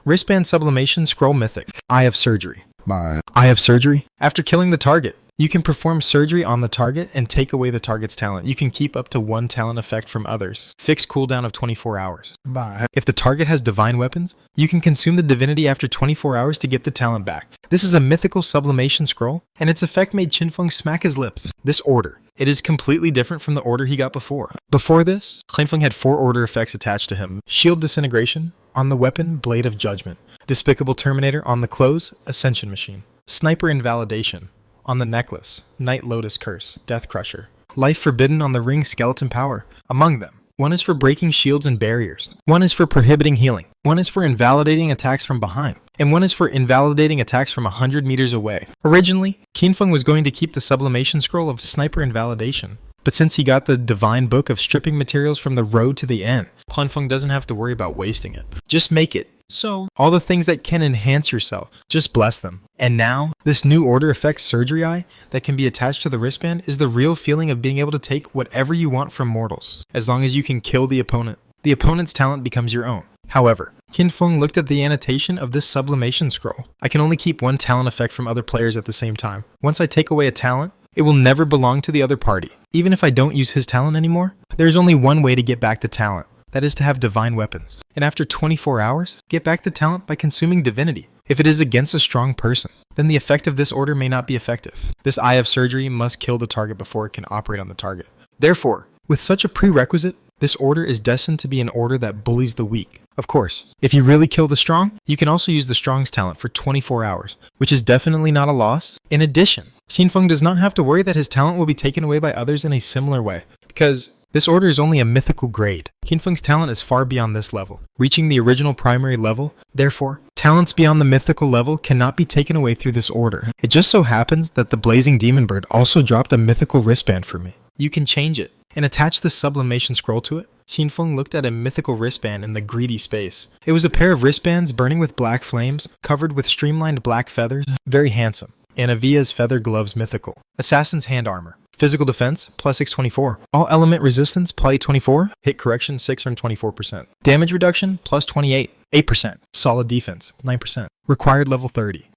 Wristband Sublimation Scroll Mythic. Eye of Surgery. Bye. Eye of Surgery. After killing the target, you can perform surgery on the target and take away the target's talent. You can keep up to one talent effect from others. Fixed cooldown of 24 hours. Bye. If the target has divine weapons, you can consume the divinity after 24 hours to get the talent back. This is a mythical sublimation scroll, and its effect made Qinfeng smack his lips. This order. It is completely different from the order he got before. Before this, Qinfeng had 4 order effects attached to him. Shield Disintegration on the weapon, Blade of Judgment. Despicable Terminator on the clothes, Ascension Machine. Sniper Invalidation on the necklace, Night Lotus Curse, Death Crusher. Life Forbidden on the ring, Skeleton Power. Among them, one is for breaking shields and barriers. One is for prohibiting healing. One is for invalidating attacks from behind. And one is for invalidating attacks from 100 meters away. Originally, Qinfeng was going to keep the sublimation scroll of Sniper Invalidation. But since he got the divine book of stripping materials from the road to the end, Qinfeng doesn't have to worry about wasting it. Just make it. So, all the things that can enhance yourself, just bless them. And now, this new order effect Surgery Eye that can be attached to the wristband is the real feeling of being able to take whatever you want from mortals, as long as you can kill the opponent. The opponent's talent becomes your own. However, Qinfeng looked at the annotation of this sublimation scroll. I can only keep one talent effect from other players at the same time. Once I take away a talent, it will never belong to the other party. Even if I don't use his talent anymore, there's only one way to get back the talent. That is to have divine weapons. And after 24 hours, get back the talent by consuming divinity. If it is against a strong person, then the effect of this order may not be effective. This Eye of Surgery must kill the target before it can operate on the target. Therefore, with such a prerequisite, this order is destined to be an order that bullies the weak. Of course, if you really kill the strong, you can also use the strong's talent for 24 hours, which is definitely not a loss. In addition, Qinfeng does not have to worry that his talent will be taken away by others in a similar way, because this order is only a mythical grade. Qinfeng's talent is far beyond this level, reaching the original primary level. Therefore, talents beyond the mythical level cannot be taken away through this order. It just so happens that the Blazing Demon Bird also dropped a mythical wristband for me. You can change it and attach the sublimation scroll to it. Qinfeng looked at a mythical wristband in the greedy space. It was a pair of wristbands burning with black flames, covered with streamlined black feathers, very handsome. Anavia's Feather Gloves Mythical. Assassin's Hand Armor. Physical defense, plus 624. All element resistance, plus 824. Hit correction, 624%. Damage reduction, plus 28. 8%. Solid defense, 9%. Required level 30.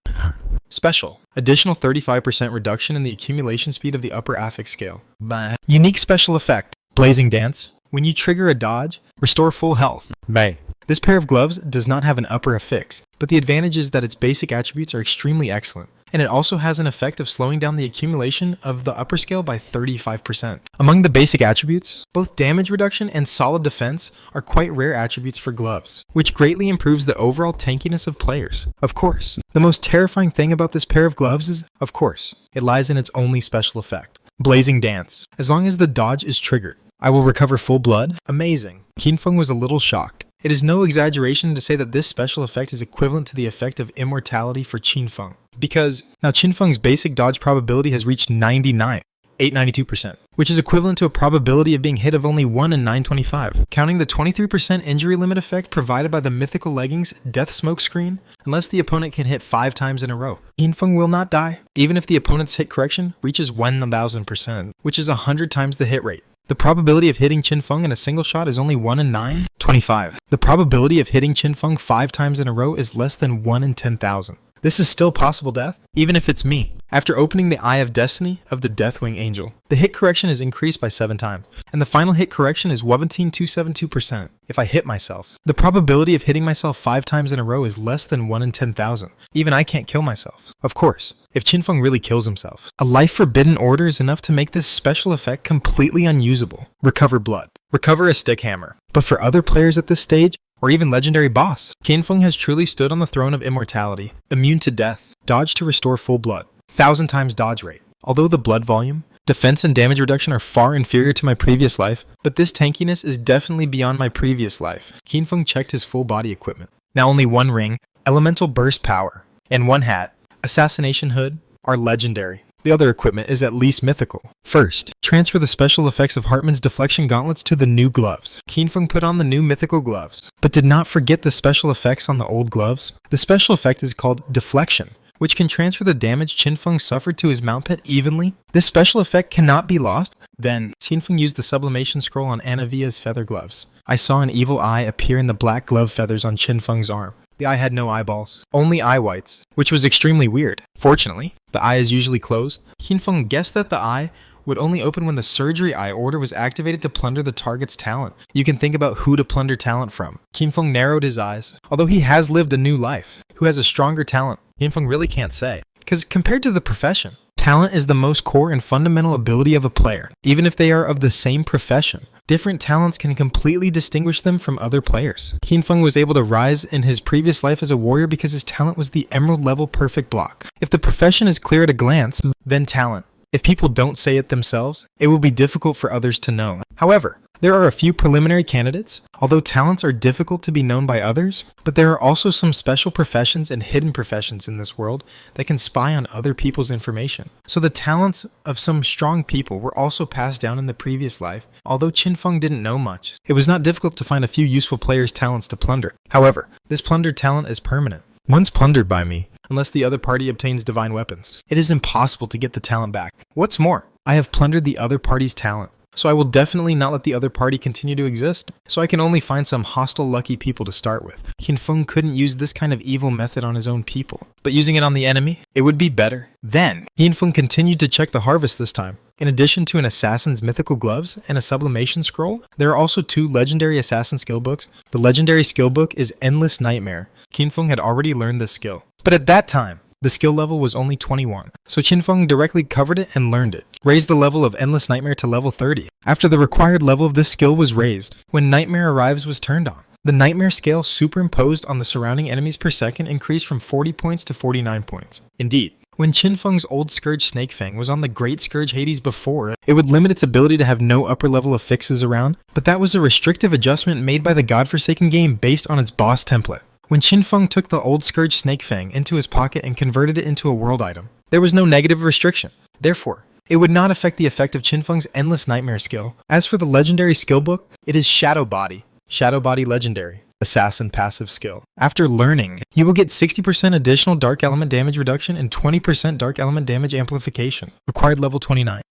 Special. Additional 35% reduction in the accumulation speed of the upper affix scale. Bye. Unique special effect. Blazing Dance. When you trigger a dodge, restore full health. Bye. This pair of gloves does not have an upper affix, but the advantage is that its basic attributes are extremely excellent. And it also has an effect of slowing down the accumulation of the upper scale by 35%. Among the basic attributes, both damage reduction and solid defense are quite rare attributes for gloves, which greatly improves the overall tankiness of players. Of course, the most terrifying thing about this pair of gloves is, of course, it lies in its only special effect. Blazing Dance. As long as the dodge is triggered, I will recover full blood. Amazing. Qinfeng was a little shocked. It is no exaggeration to say that this special effect is equivalent to the effect of immortality for Qinfeng. Because now Qinfeng's basic dodge probability has reached 892%, which is equivalent to a probability of being hit of only 1 in 925. Counting the 23% injury limit effect provided by the mythical leggings Death Smoke Screen, unless the opponent can hit 5 times in a row. Qinfeng will not die, even if the opponent's hit correction reaches 1000%, which is 100 times the hit rate. The probability of hitting Qinfeng in a single shot is only 1 in 925. The probability of hitting Qinfeng 5 times in a row is less than 1 in 10,000. This is still possible death, even if it's me. After opening the Eye of Destiny of the Deathwing Angel, the hit correction is increased by 7 times, and the final hit correction is 17272% if I hit myself. The probability of hitting myself 5 times in a row is less than 1 in 10,000. Even I can't kill myself. Of course, if Qinfeng really kills himself, a life forbidden order is enough to make this special effect completely unusable. Recover blood. Recover a stick hammer. But for other players at this stage, or even legendary boss, Qinfeng has truly stood on the throne of immortality, immune to death, dodge to restore full blood, 1000 times dodge rate. Although the blood volume, defense and damage reduction are far inferior to my previous life, but this tankiness is definitely beyond my previous life. Qinfeng checked his full body equipment. Now only 1 ring, elemental burst power, and 1 hat, assassination hood, are legendary. The other equipment is at least mythical. First, transfer the special effects of Hartmann's deflection gauntlets to the new gloves. Qinfeng put on the new mythical gloves, but did not forget the special effects on the old gloves. The special effect is called deflection, which can transfer the damage Qinfeng suffered to his mount pet evenly. This special effect cannot be lost. Then, Qinfeng used the sublimation scroll on Anavia's feather gloves. I saw an evil eye appear in the black glove feathers on Qinfeng's arm. The eye had no eyeballs, only eye whites, which was extremely weird. Fortunately, the eye is usually closed. Qinfeng guessed that the eye would only open when the surgery eye order was activated to plunder the target's talent. You can think about who to plunder talent from. Qinfeng narrowed his eyes. Although he has lived a new life, who has a stronger talent? Qinfeng really can't say. Because compared to the profession, talent is the most core and fundamental ability of a player. Even if they are of the same profession, different talents can completely distinguish them from other players. Qinfeng was able to rise in his previous life as a warrior because his talent was the emerald level perfect block. If the profession is clear at a glance, then talent. If people don't say it themselves, it will be difficult for others to know. However, there are a few preliminary candidates, although talents are difficult to be known by others, but there are also some special professions and hidden professions in this world that can spy on other people's information. So the talents of some strong people were also passed down in the previous life, although Qinfeng didn't know much. It was not difficult to find a few useful players' talents to plunder. However, this plundered talent is permanent. Once plundered by me, unless the other party obtains divine weapons, it is impossible to get the talent back. What's more, I have plundered the other party's talent, so I will definitely not let the other party continue to exist, so I can only find some hostile lucky people to start with. Qinfeng couldn't use this kind of evil method on his own people, but using it on the enemy, it would be better. Then, Qinfeng continued to check the harvest this time. In addition to an assassin's mythical gloves and a sublimation scroll, there are also 2 legendary assassin skill books. The legendary skill book is Endless Nightmare. Qinfeng had already learned this skill, but at that time, the skill level was only 21, so Qinfeng directly covered it and learned it. Raised the level of Endless Nightmare to level 30. After the required level of this skill was raised, when Nightmare Arrives was turned on, the Nightmare scale superimposed on the surrounding enemies per second increased from 40 points to 49 points. Indeed, when Qinfeng's old Scourge Snakefang was on the Great Scourge Hades before, it would limit its ability to have no upper level of fixes around, but that was a restrictive adjustment made by the godforsaken game based on its boss template. When Qinfeng took the old Scourge Snakefang into his pocket and converted it into a world item, there was no negative restriction. Therefore, it would not affect the effect of Qinfeng's Endless Nightmare skill. As for the legendary skill book, it is Shadow Body. Shadow Body Legendary. Assassin passive skill. After learning, you will get 60% additional dark element damage reduction and 20% dark element damage amplification. Required level 29.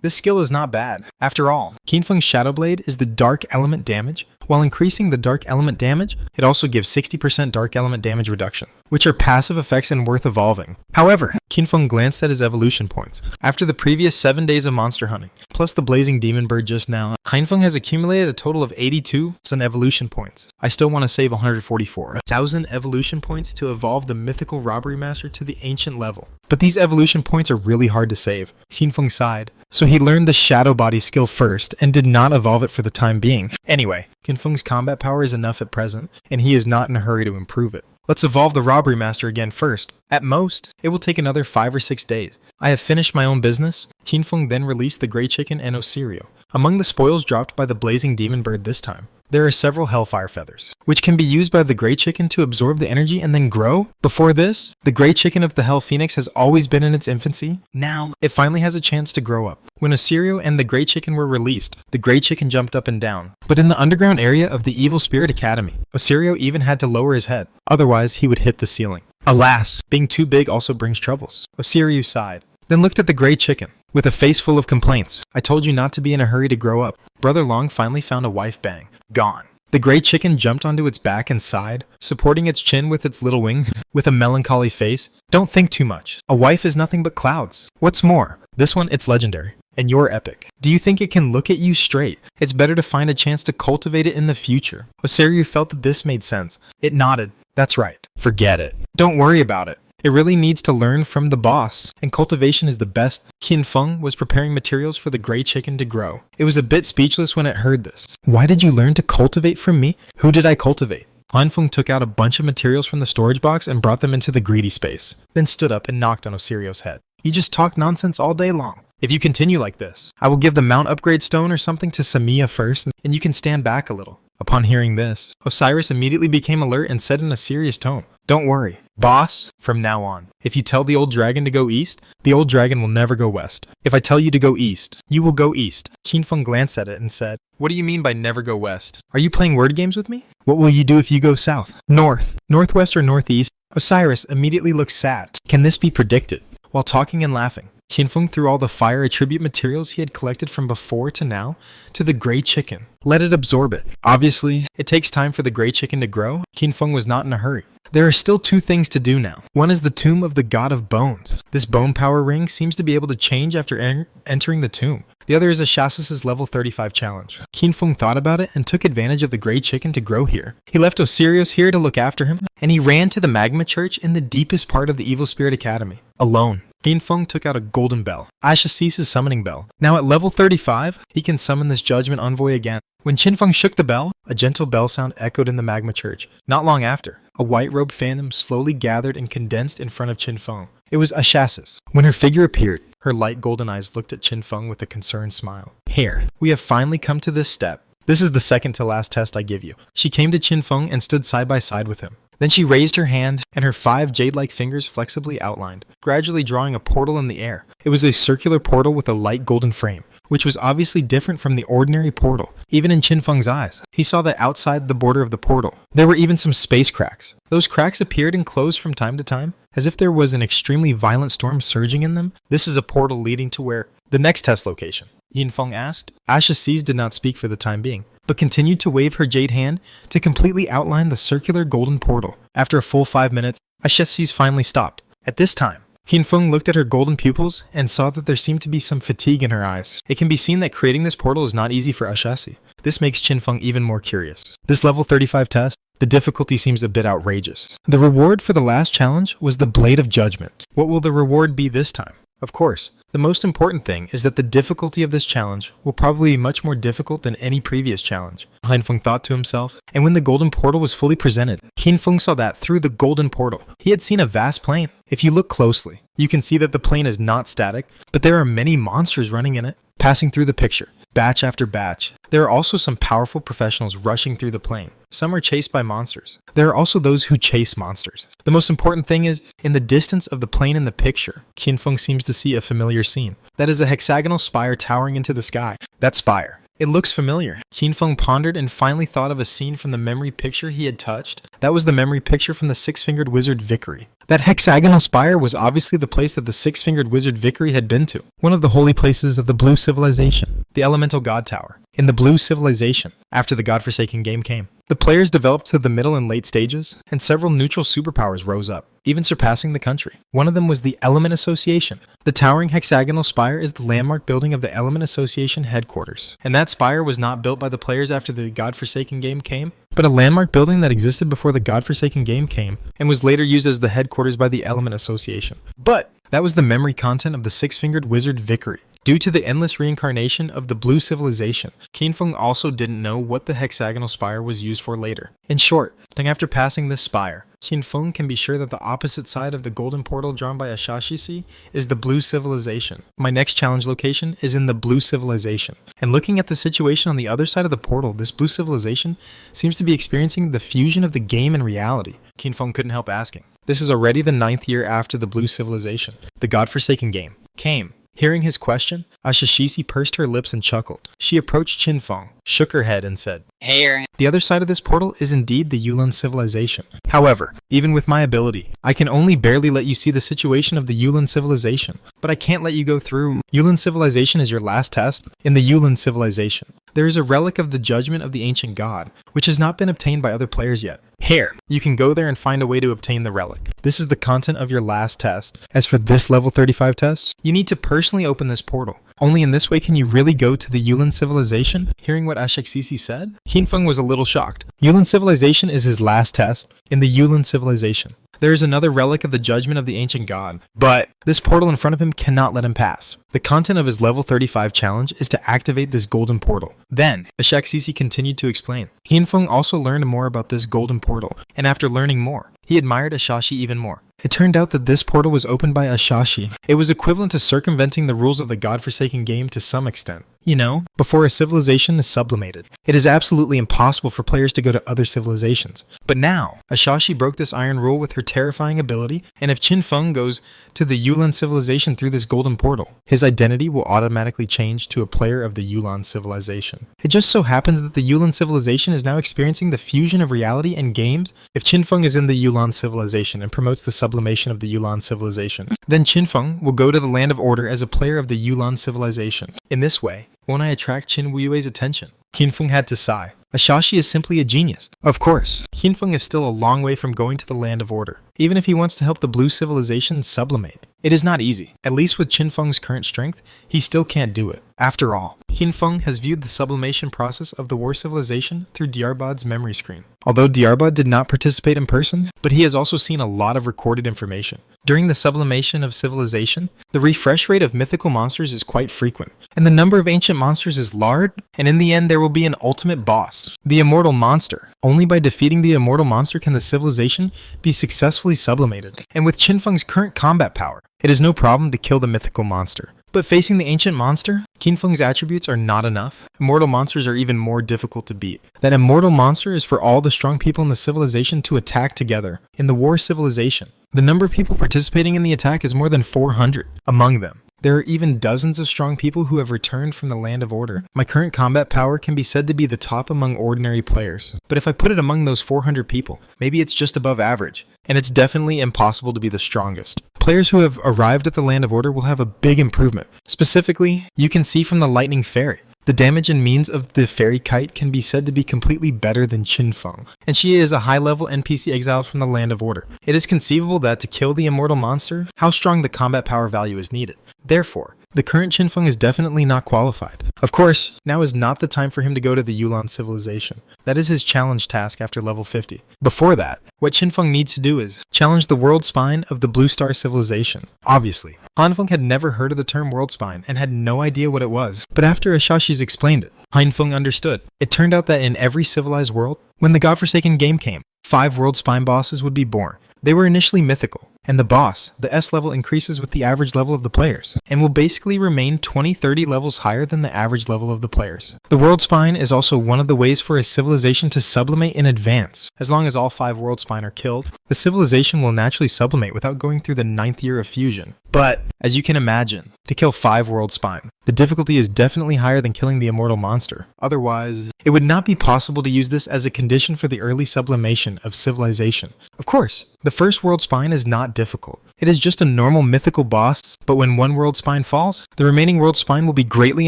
This skill is not bad. After all, Qinfeng's Shadow Blade is the dark element damage. While increasing the dark element damage, it also gives 60% dark element damage reduction, which are passive effects and worth evolving. However, Qinfeng glanced at his evolution points. After the previous 7 days of monster hunting, plus the blazing demon bird just now, Qinfeng has accumulated a total of 82,000 evolution points. I still want to save 144,000 evolution points to evolve the mythical robbery master to the ancient level. But these evolution points are really hard to save. Qinfeng sighed. So he learned the Shadow Body skill first and did not evolve it for the time being. Anyway, Qinfeng's combat power is enough at present, and he is not in a hurry to improve it. Let's evolve the Robbery Master again first. At most, it will take another 5 or 6 days. I have finished my own business. Qinfeng then released the Grey Chicken and Osirio. Among the spoils dropped by the Blazing Demon Bird this time, there are several Hellfire Feathers, which can be used by the Grey Chicken to absorb the energy and then grow. Before this, the Grey Chicken of the Hell Phoenix has always been in its infancy. Now, it finally has a chance to grow up. When Osirio and the Grey Chicken were released, the Grey Chicken jumped up and down. But in the underground area of the Evil Spirit Academy, Osirio even had to lower his head, otherwise he would hit the ceiling. Alas, being too big also brings troubles. Osirio sighed, then looked at the Grey Chicken, with a face full of complaints. I told you not to be in a hurry to grow up. Brother Long finally found a wife bang. Gone. The Grey Chicken jumped onto its back and sighed, supporting its chin with its little wing, with a melancholy face. Don't think too much. A wife is nothing but clouds. What's more, this one, it's legendary. And you're epic. Do you think it can look at you straight? It's better to find a chance to cultivate it in the future. Osirio felt that this made sense. It nodded. That's right. Forget it. Don't worry about it. It really needs to learn from the boss, and cultivation is the best. Qinfeng was preparing materials for the Grey Chicken to grow. It was a bit speechless when it heard this. Why did you learn to cultivate from me? Who did I cultivate? Qinfeng took out a bunch of materials from the storage box and brought them into the greedy space, then stood up and knocked on Osirio's head. You just talk nonsense all day long. If you continue like this, I will give the Mount Upgrade Stone or something to Samia first, and you can stand back a little. Upon hearing this, Osiris immediately became alert and said in a serious tone, Don't worry, boss, from now on, if you tell the old dragon to go east, the old dragon will never go west. If I tell you to go east, you will go east. Qinfeng glanced at it and said, What do you mean by never go west? Are you playing word games with me? What will you do if you go south? North, northwest or northeast? Osiris immediately looked sad. Can this be predicted? While talking and laughing, Qianfeng threw all the fire attribute materials he had collected from before to now to the gray chicken. Let it absorb it. Obviously, it takes time for the gray chicken to grow. Qianfeng was not in a hurry. There are still two things to do now. One is the tomb of the god of bones. This bone power ring seems to be able to change after entering the tomb. The other is Ashasis's level 35 challenge. Qianfeng thought about it and took advantage of the gray chicken to grow here. He left Osirios here to look after him, and he ran to the magma church in the deepest part of the Evil Spirit Academy, alone. Qianfeng took out a golden bell, Ashasis's summoning bell. Now at level 35, he can summon this judgment envoy again. When Qianfeng shook the bell, a gentle bell sound echoed in the magma church. Not long after, a white-robed phantom slowly gathered and condensed in front of Qianfeng. It was Ashasis. When her figure appeared, her light golden eyes looked at Qianfeng with a concerned smile. Here, we have finally come to this step. This is the second to last test I give you. She came to Qianfeng and stood side by side with him. Then she raised her hand, and her 5 jade-like fingers flexibly outlined, gradually drawing a portal in the air. It was a circular portal with a light golden frame, which was obviously different from the ordinary portal. Even in Qianfeng's eyes, he saw that outside the border of the portal, there were even some space cracks. Those cracks appeared and closed from time to time, as if there was an extremely violent storm surging in them. This is a portal leading to where? The next test location, Qianfeng asked. Ashasis did not speak for the time being, but continued to wave her jade hand to completely outline the circular golden portal. After a full 5 minutes, Ashasis finally stopped. At this time, Qianfeng looked at her golden pupils and saw that there seemed to be some fatigue in her eyes. It can be seen that creating this portal is not easy for Ashasi. This makes Qianfeng even more curious. This level 35 test, the difficulty seems a bit outrageous. The reward for the last challenge was the Blade of Judgment. What will the reward be this time? Of course, the most important thing is that the difficulty of this challenge will probably be much more difficult than any previous challenge, Qianfeng thought to himself. And when the golden portal was fully presented, Qianfeng saw that through the golden portal, he had seen a vast plain. If you look closely, you can see that the plain is not static, but there are many monsters running in it, passing through the picture, batch after batch. There are also some powerful professionals rushing through the plain. Some are chased by monsters. There are also those who chase monsters. The most important thing is, in the distance of the plain in the picture, Qianfeng seems to see a familiar scene. That is a hexagonal spire towering into the sky. That spire. It looks familiar. Qianfeng pondered and finally thought of a scene from the memory picture he had touched. That was the memory picture from the Six-Fingered Wizard Vickery. That hexagonal spire was obviously the place that the Six-Fingered Wizard Vickery had been to. One of the holy places of the Blue Civilization. The Elemental God Tower. In the Blue Civilization, after the godforsaken game came, the players developed to the middle and late stages, and several neutral superpowers rose up, even surpassing the country. One of them was the Element Association. The towering hexagonal spire is the landmark building of the Element Association headquarters. And that spire was not built by the players after the godforsaken game came, but a landmark building that existed before the godforsaken game came, and was later used as the headquarters by the Element Association. But that was the memory content of the Six-Fingered Wizard Vickery. Due to the endless reincarnation of the Blue Civilization, Qianfeng also didn't know what the hexagonal spire was used for later. In short, after passing this spire, Qianfeng can be sure that the opposite side of the golden portal drawn by Ashashisi is the Blue Civilization. My next challenge location is in the Blue Civilization. And looking at the situation on the other side of the portal, this Blue Civilization seems to be experiencing the fusion of the game and reality. Qianfeng couldn't help asking. This is already the 9th year after the Blue Civilization. The godforsaken game came. Hearing his question, Ashashisi pursed her lips and chuckled. She approached Qianfeng, shook her head, and said, "Hey, Aaron." The other side of this portal is indeed the Yulin Civilization. However, even with my ability, I can only barely let you see the situation of the Yulin Civilization, but I can't let you go through. Yulin Civilization is your last test. In the Yulin Civilization, there is a relic of the judgment of the ancient god, which has not been obtained by other players yet. Here, you can go there and find a way to obtain the relic. This is the content of your last test. As for this level 35 test, you need to personally open this portal. Only in this way can you really go to the Yulin Civilization. Hearing what Ashashisi said, Qianfeng was a little shocked. Yulin Civilization is his last test. In the Yulin Civilization, there is another relic of the judgment of the ancient god, but this portal in front of him cannot let him pass. The content of his level 35 challenge is to activate this golden portal. Then, Ashashisi continued to explain. Qianfeng also learned more about this golden portal, and after learning more, he admired Ashashi even more. It turned out that this portal was opened by Ashashi. It was equivalent to circumventing the rules of the godforsaken game to some extent. You know, before a civilization is sublimated. It is absolutely impossible for players to go to other civilizations. But now, Ashashi broke this iron rule with her terrifying ability, and if Qinfeng goes to the Yulan civilization through this golden portal, his identity will automatically change to a player of the Yulan civilization. It just so happens that the Yulan civilization is now experiencing the fusion of reality and games. If Qinfeng is in the Yulan civilization and promotes the sublimation of the Yulan civilization, then Qinfeng will go to the Land of Order as a player of the Yulan civilization. In this way, won't I attract Qin Wui's attention? Qinfeng had to sigh. Ashashi is simply a genius. Of course, Qinfeng is still a long way from going to the Land of Order, even if he wants to help the blue civilization sublimate. It is not easy. At least with Qinfeng's current strength, he still can't do it. After all, Qinfeng has viewed the sublimation process of the war civilization through Diarbad's memory screen. Although Diarbad did not participate in person, but he has also seen a lot of recorded information. During the sublimation of civilization, the refresh rate of mythical monsters is quite frequent, and the number of ancient monsters is large, and in the end there will be an ultimate boss, the immortal monster. Only by defeating the immortal monster can the civilization be successfully sublimated, and with Qinfeng's current combat power, it is no problem to kill the mythical monster. But facing the ancient monster, Qinfeng's attributes are not enough. Immortal monsters are even more difficult to beat. That immortal monster is for all the strong people in the civilization to attack together. In the war civilization, the number of people participating in the attack is more than 400. Among them, there are even dozens of strong people who have returned from the Land of Order. My current combat power can be said to be the top among ordinary players. But if I put it among those 400 people, maybe it's just above average. And it's definitely impossible to be the strongest. Players who have arrived at the Land of Order will have a big improvement. Specifically, you can see from the Lightning Fairy. The damage and means of the fairy kite can be said to be completely better than Qinfeng, and she is a high-level NPC exiled from the Land of Order. It is conceivable that to kill the immortal monster, how strong the combat power value is needed. Therefore, the current Qinfeng is definitely not qualified. Of course, now is not the time for him to go to the Yulan civilization. That is his challenge task after level 50. Before that, what Qinfeng needs to do is challenge the world spine of the Blue Star civilization. Obviously, Hanfeng had never heard of the term world spine and had no idea what it was. But after Ashashi's explained it, Hanfeng understood. It turned out that in every civilized world, when the Godforsaken game came, 5 world spine bosses would be born. They were initially mythical, and the boss, the S level, increases with the average level of the players, and will basically remain 20-30 levels higher than the average level of the players. The world spine is also one of the ways for a civilization to sublimate in advance. As long as all 5 world spine are killed, the civilization will naturally sublimate without going through the 9th year of fusion. But, as you can imagine, to kill 5 world spine, the difficulty is definitely higher than killing the immortal monster. Otherwise, it would not be possible to use this as a condition for the early sublimation of civilization. Of course, the first world spine is not difficult. It is just a normal mythical boss, but when one world spine falls, the remaining world spine will be greatly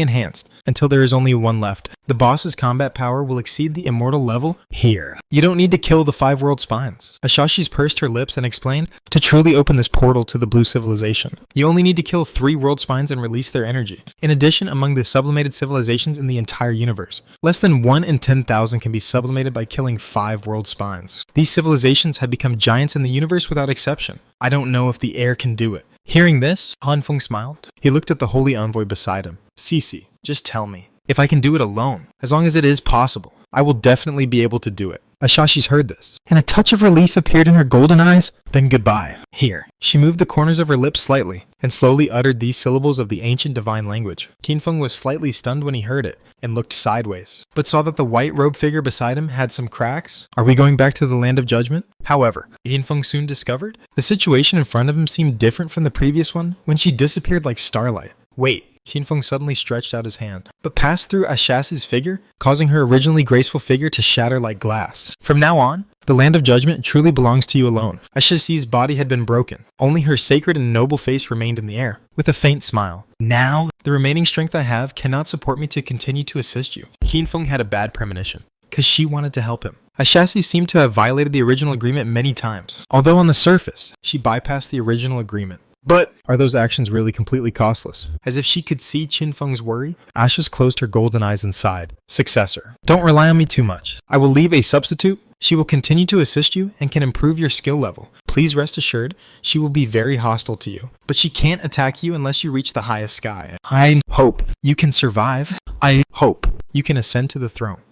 enhanced until there is only one left. The boss's combat power will exceed the immortal level here. You don't need to kill the 5 world spines. Ashashi's pursed her lips and explained, to truly open this portal to the blue civilization, you only need to kill 3 world spines and release their energy. In addition, among the sublimated civilizations in the entire universe, less than 1 in 10,000 can be sublimated by killing 5 world spines. These civilizations have become giants in the universe without exception. I don't know if the air can do it. Hearing this, Hanfeng smiled. He looked at the holy envoy beside him. Cici, just tell me. If I can do it alone, as long as it is possible, I will definitely be able to do it. Ashashi's heard this, and a touch of relief appeared in her golden eyes. Then goodbye. Here. She moved the corners of her lips slightly, and slowly uttered these syllables of the ancient divine language. Qinfeng was slightly stunned when he heard it, and looked sideways, but saw that the white-robed figure beside him had some cracks. Are we going back to the Land of Judgment? However, Qinfeng soon discovered, the situation in front of him seemed different from the previous one when she disappeared like starlight. Wait. Qinfeng suddenly stretched out his hand, but passed through Ashas's figure, causing her originally graceful figure to shatter like glass. From now on, the Land of Judgment truly belongs to you alone. Ashas's body had been broken. Only her sacred and noble face remained in the air, with a faint smile. Now, the remaining strength I have cannot support me to continue to assist you. Qinfeng had a bad premonition, because she wanted to help him. Ashasi seemed to have violated the original agreement many times, although on the surface, she bypassed the original agreement. But are those actions really completely costless? As if she could see Qinfeng's worry, Ashas closed her golden eyes and sighed. Successor, don't rely on me too much. I will leave a substitute. She will continue to assist you and can improve your skill level. Please rest assured, she will be very hostile to you. But she can't attack you unless you reach the highest sky. I hope you can survive. I hope you can ascend to the throne.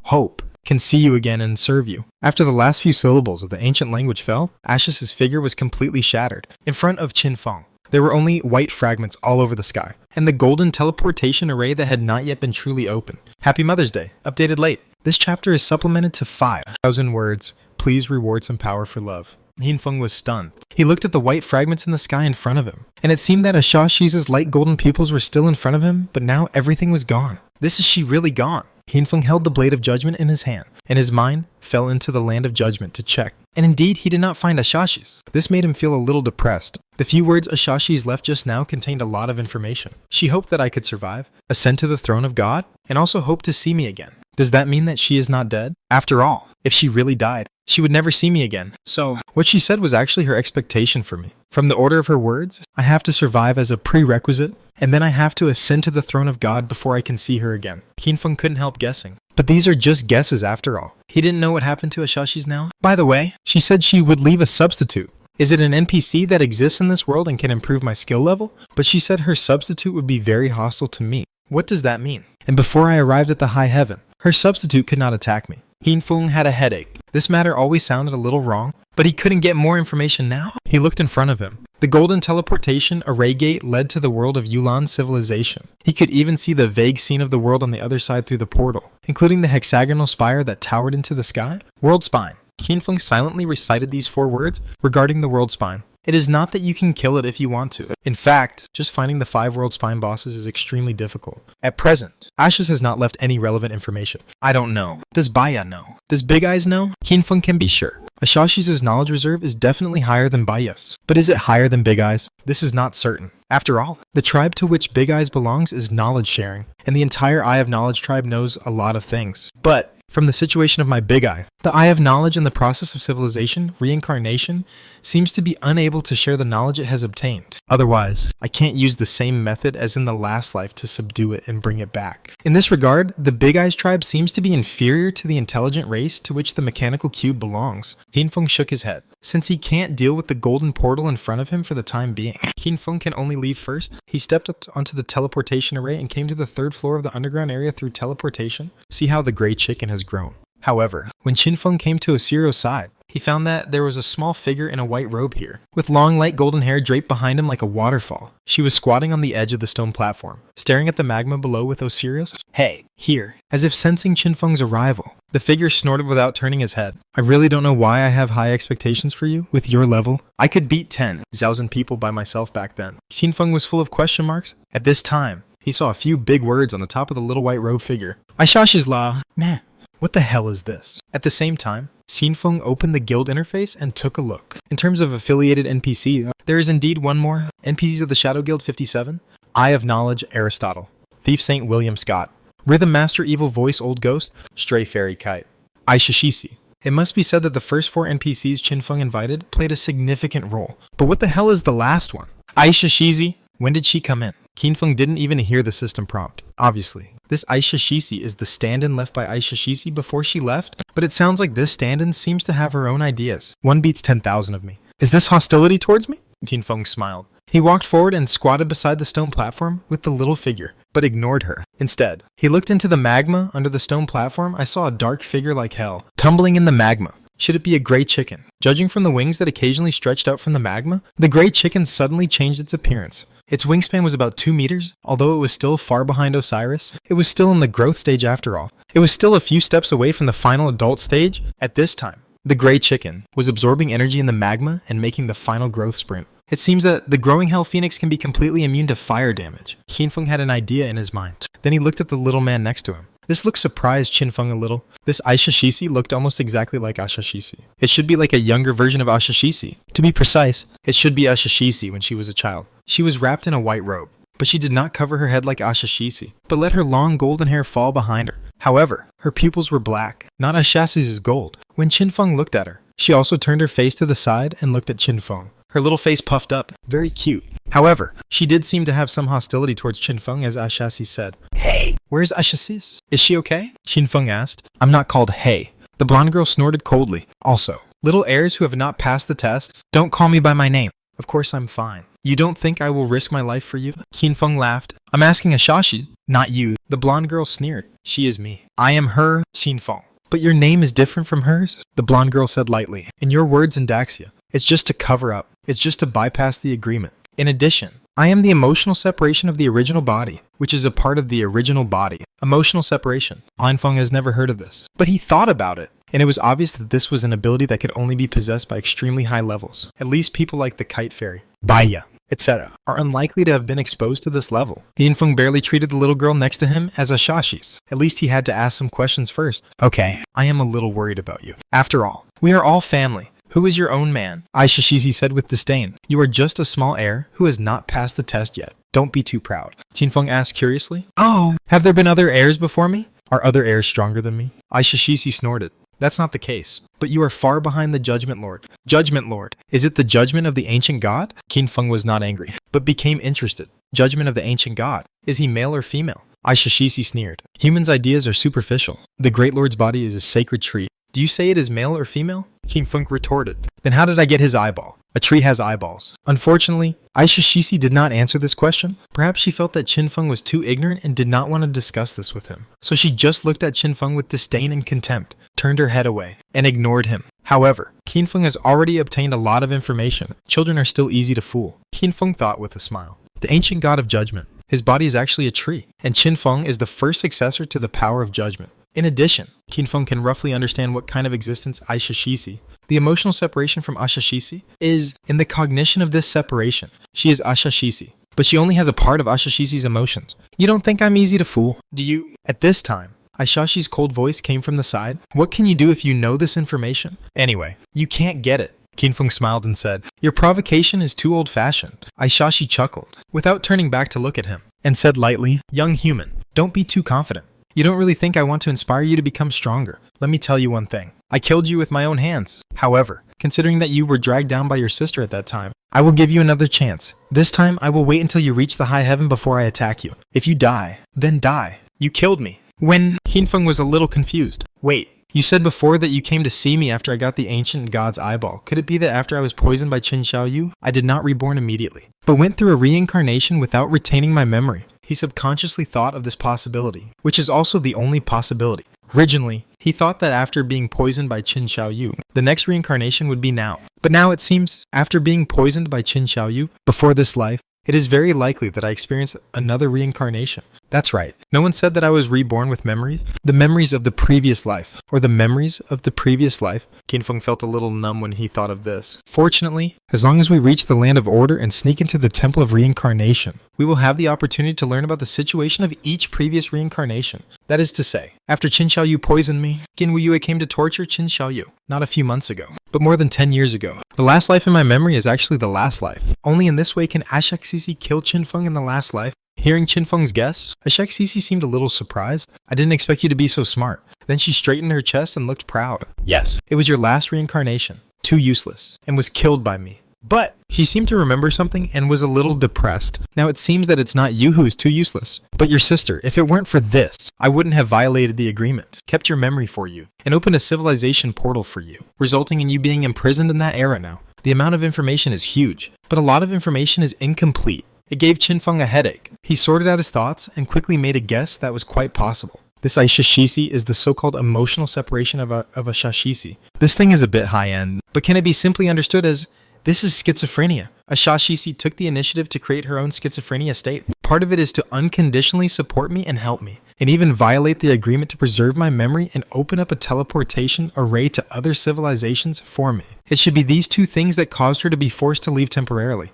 Hope can see you again and serve you. After the last few syllables of the ancient language fell, Ashas's figure was completely shattered. In front of Qinfeng, there were only white fragments all over the sky. and the golden teleportation array that had not yet been truly opened. Happy Mother's Day. Updated late. This chapter is supplemented to 5,000 words. Please reward some power for love. Hinfeng was stunned. He looked at the white fragments in the sky in front of him, and it seemed that Ashashi's light golden pupils were still in front of him, but now everything was gone. This is she really gone? Hinfeng held the blade of judgment in his hand, and his mind fell into the land of judgment to check. And indeed, he did not find Ashashi's. This made him feel a little depressed. The few words Ashashi's left just now contained a lot of information. She hoped that I could survive, ascend to the throne of God, and also hoped to see me again. Does that mean that she is not dead? After all, if she really died, she would never see me again. So, what she said was actually her expectation for me. From the order of her words, I have to survive as a prerequisite, and then I have to ascend to the throne of God before I can see her again. Hinfeng couldn't help guessing. But these are just guesses after all. He didn't know what happened to Ashashi's now. By the way, she said she would leave a substitute. Is it an NPC that exists in this world and can improve my skill level? But she said her substitute would be very hostile to me. What does that mean? And before I arrived at the high heaven, her substitute could not attack me. Hinfeng had a headache. This matter always sounded a little wrong, but he couldn't get more information now. He looked in front of him. The golden teleportation array gate led to the world of Yulan civilization. He could even see the vague scene of the world on the other side through the portal, including the hexagonal spire that towered into the sky. World Spine. Hinfeng silently recited these 4 words regarding the World Spine. It is not that you can kill it if you want to. In fact, just finding the 5 World Spine bosses is extremely difficult. At present, Ashes has not left any relevant information. I don't know. Does Baya know? Does Big Eyes know? Hinfeng can be sure. Ashashi's knowledge reserve is definitely higher than Baya's. But is it higher than Big Eyes? This is not certain. After all, the tribe to which Big Eyes belongs is knowledge sharing, and the entire Eye of Knowledge tribe knows a lot of things. But from the situation of my Big Eye, the Eye of Knowledge in the process of civilization, reincarnation, seems to be unable to share the knowledge it has obtained. Otherwise, I can't use the same method as in the last life to subdue it and bring it back. In this regard, the Big Eyes tribe seems to be inferior to the intelligent race to which the mechanical cube belongs. Hinfeng shook his head. Since he can't deal with the golden portal in front of him for the time being, Hinfeng can only leave first. He stepped up onto the teleportation array and came to the 3rd floor of the underground area through teleportation. See how the gray chicken has grown. However, when Hinfeng came to Osiro's side, he found that there was a small figure in a white robe here, with long light golden hair draped behind him like a waterfall. She was squatting on the edge of the stone platform, staring at the magma below with Osiro's "Hey, here," as if sensing Hinfeng's arrival. The figure snorted without turning his head. I really don't know why I have high expectations for you. With your level, I could beat 10,000 people by myself back then. Hinfeng was full of question marks. At this time, he saw a few big words on the top of the little white robe figure. Aishashi's law. Meh. What the hell is this? At the same time, Hinfeng opened the guild interface and took a look. In terms of affiliated NPC, there is indeed one more. NPCs of the Shadow Guild 57. Eye of Knowledge Aristotle. Thief Saint William Scott. Rhythm Master Evil Voice Old Ghost. Stray Fairy Kite. Aishashishi. It must be said that the first 4 NPCs Hinfeng invited played a significant role. But what the hell is the last one? Aishashishi. When did she come in? Hinfeng didn't even hear the system prompt. Obviously, this Aishashishi is the stand-in left by Aishashishi before she left, but it sounds like this stand-in seems to have her own ideas. 1 beats 10,000 of me. Is this hostility towards me? Hinfeng smiled. He walked forward and squatted beside the stone platform with the little figure, but ignored her. Instead, he looked into the magma under the stone platform. I saw a dark figure like hell, tumbling in the magma. Should it be a gray chicken? Judging from the wings that occasionally stretched out from the magma, the gray chicken suddenly changed its appearance. Its wingspan was about 2 meters. Although it was still far behind Osiris, it was still in the growth stage after all. It was still a few steps away from the final adult stage. At this time, the gray chicken was absorbing energy in the magma and making the final growth sprint. It seems that the growing hell phoenix can be completely immune to fire damage. Hinfeng had an idea in his mind. Then he looked at the little man next to him. This look surprised Hinfeng a little. This Aishashishi looked almost exactly like Ashashishi. It should be like a younger version of Ashashishi. To be precise, it should be Ashashishi when she was a child. She was wrapped in a white robe, but she did not cover her head like Ashashishi, but let her long golden hair fall behind her. However, her pupils were black, not Ashashishi's gold. When Hinfeng looked at her, she also turned her face to the side and looked at Hinfeng. Her little face puffed up, very cute. However, she did seem to have some hostility towards Hinfeng as Ashashi said, "Hey, where's Ashashis? Is she okay?" Hinfeng asked. "I'm not called Hey." The blonde girl snorted coldly. Also, little heirs who have not passed the test, don't call me by my name. Of course I'm fine. You don't think I will risk my life for you? Hinfeng laughed. I'm asking Ashashi, not you. The blonde girl sneered. She is me. I am her, Hinfeng. But your name is different from hers? The blonde girl said lightly. In your words in Daxia, it's just to cover up. It's just to bypass the agreement. In addition, I am the emotional separation of the original body, which is a part of the original body. Emotional separation. Linfeng has never heard of this, but he thought about it. And it was obvious that this was an ability that could only be possessed by extremely high levels. At least people like the Kite Fairy, Baya, etc. are unlikely to have been exposed to this level. Linfeng barely treated the little girl next to him as a shashis. At least he had to ask some questions first. Okay, I am a little worried about you. After all, we are all family. Who is your own man? Aisha said with disdain. You are just a small heir who has not passed the test yet. Don't be too proud. Qinfeng asked curiously. Oh, have there been other heirs before me? Are other heirs stronger than me? Aisha snorted. That's not the case. But you are far behind the Judgment Lord. Judgment Lord. Is it the judgment of the ancient god? Qinfeng was not angry, but became interested. Judgment of the ancient god. Is he male or female? Aisha sneered. Humans' ideas are superficial. The Great Lord's body is a sacred tree. Do you say it is male or female? Qinfeng retorted. Then how did I get his eyeball? A tree has eyeballs. Unfortunately, Aisha did not answer this question. Perhaps she felt that Qinfeng was too ignorant and did not want to discuss this with him. So she just looked at Qinfeng with disdain and contempt, turned her head away, and ignored him. However, Qinfeng has already obtained a lot of information. Children are still easy to fool. Qinfeng thought with a smile. The ancient god of judgment. His body is actually a tree, and Qinfeng is the first successor to the power of judgment. In addition, Qinfeng can roughly understand what kind of existence Aisha, the emotional separation from Aisha, is. In the cognition of this separation, she is Aisha, but she only has a part of Aisha's emotions. You don't think I'm easy to fool, do you? At this time, Aisha's cold voice came from the side. What can you do if you know this information? Anyway, you can't get it. Qinfeng smiled and said, Your provocation is too old-fashioned. Aisha chuckled, without turning back to look at him, and said lightly, Young human, don't be too confident. You don't really think I want to inspire you to become stronger. Let me tell you one thing. I killed you with my own hands. However, considering that you were dragged down by your sister at that time, I will give you another chance. This time, I will wait until you reach the high heaven before I attack you. If you die, then die. You killed me. When Qinfeng was a little confused. Wait, you said before that you came to see me after I got the ancient god's eyeball. Could it be that after I was poisoned by Qin Xiaoyu, I did not reborn immediately, but went through a reincarnation without retaining my memory? He subconsciously thought of this possibility, which is also the only possibility. Originally, he thought that after being poisoned by Qin Xiaoyu, the next reincarnation would be now. But now it seems, after being poisoned by Qin Xiaoyu, before this life, it is very likely that I experience another reincarnation. That's right. No one said that I was reborn with memories. The memories of the previous life, or the memories of the previous life. Qinfeng felt a little numb when he thought of this. Fortunately, as long as we reach the land of order and sneak into the temple of reincarnation, we will have the opportunity to learn about the situation of each previous reincarnation. That is to say, after Qin Xiaoyu poisoned me, Qin Wuyue came to torture Qin Xiaoyu, not a few months ago, but more than 10 years ago. The last life in my memory is actually the last life. Only in this way can Aisha kill Qinfeng in the last life. Hearing Qinfeng's guess, Aisha seemed a little surprised. I didn't expect you to be so smart. Then she straightened her chest and looked proud. Yes, it was your last reincarnation. Too useless, and was killed by me. But she seemed to remember something and was a little depressed. Now it seems that it's not you who is too useless, but your sister. If it weren't for this, I wouldn't have violated the agreement, kept your memory for you, and opened a civilization portal for you, resulting in you being imprisoned in that era now. The amount of information is huge, but a lot of information is incomplete. It gave Qinfeng a headache. He sorted out his thoughts and quickly made a guess that was quite possible. This Aisha is the so-called emotional separation of a Shashi. This thing is a bit high-end, but can it be simply understood as, this is schizophrenia. A Shashi took the initiative to create her own schizophrenia state. Part of it is to unconditionally support me and help me, and even violate the agreement to preserve my memory and open up a teleportation array to other civilizations for me. It should be these two things that caused her to be forced to leave temporarily.